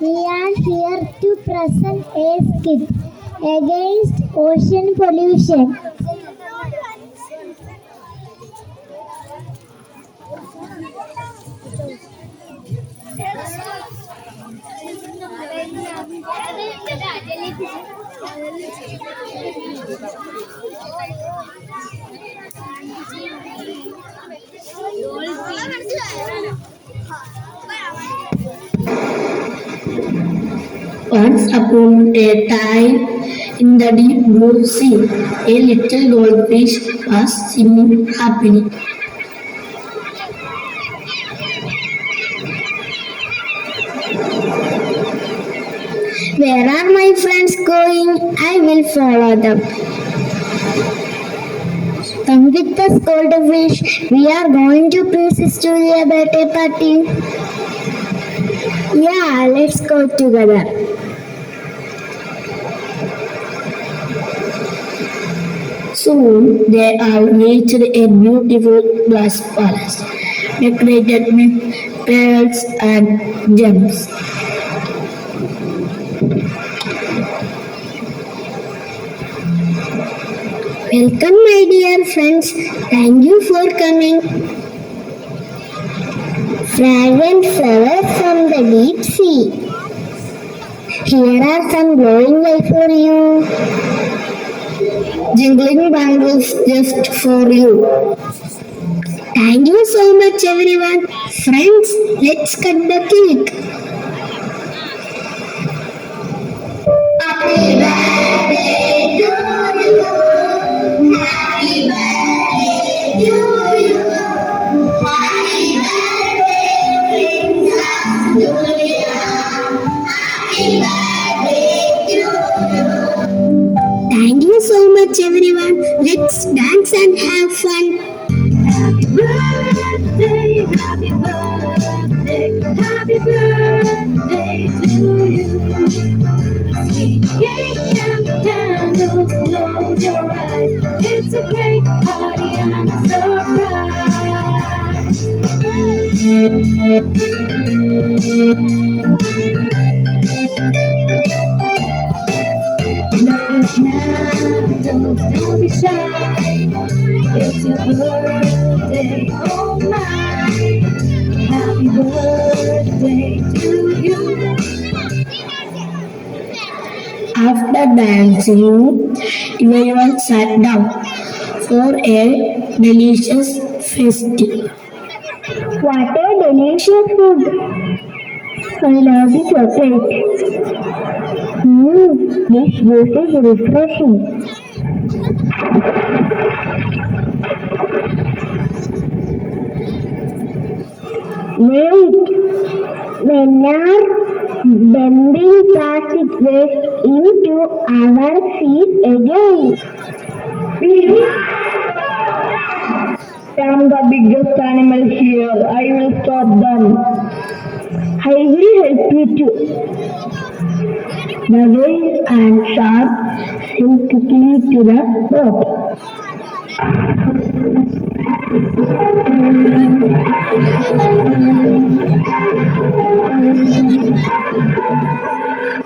We are here to present a skit against ocean pollution. Once upon a time, in the deep blue sea, a little goldfish was swimming happily. Where are my friends going? I will follow them. Come with us, goldfish. We are going to Prince Story about a party. Yeah, let's go together. Soon they all reached a beautiful glass palace, decorated with pearls and gems. Welcome, my dear friends. Thank you for coming. Fragrant flowers from the deep sea. Here are some glowing lights for you. Jingling bangles just for you. Thank you so much, everyone. Friends, let's cut the cake. Happy birthday to you. Happy birthday to you. Happy birthday, Princess Julia. Happy birthday to you. Thank you so much, everyone. Let's dance and have fun. Happy birthday, happy birthday, happy birthday to you. Sweet cake and candles, close your eyes. It's a great party and a surprise. Don't be shy. It's your birthday, oh my. Happy birthday to you. After dancing, everyone sat down for a delicious feast. What a delicious food! I love the chocolate. This juice is refreshing. Wait, when are dumping plastic waste into our sea again? I'm the biggest animal here. I will stop them. I will help you too. The whale and shark swim quickly to the boat.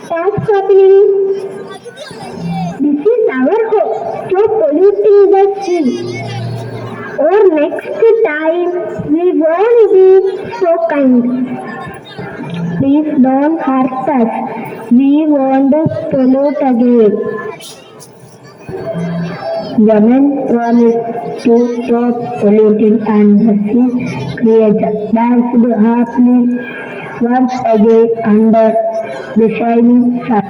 What's happening? This is our home. Stop polluting the sea. Or next time, we won't be so kind. Please don't hurt us. We won't pollute again. The men promised to stop polluting and the sea creature danced happily once again under the shining sun.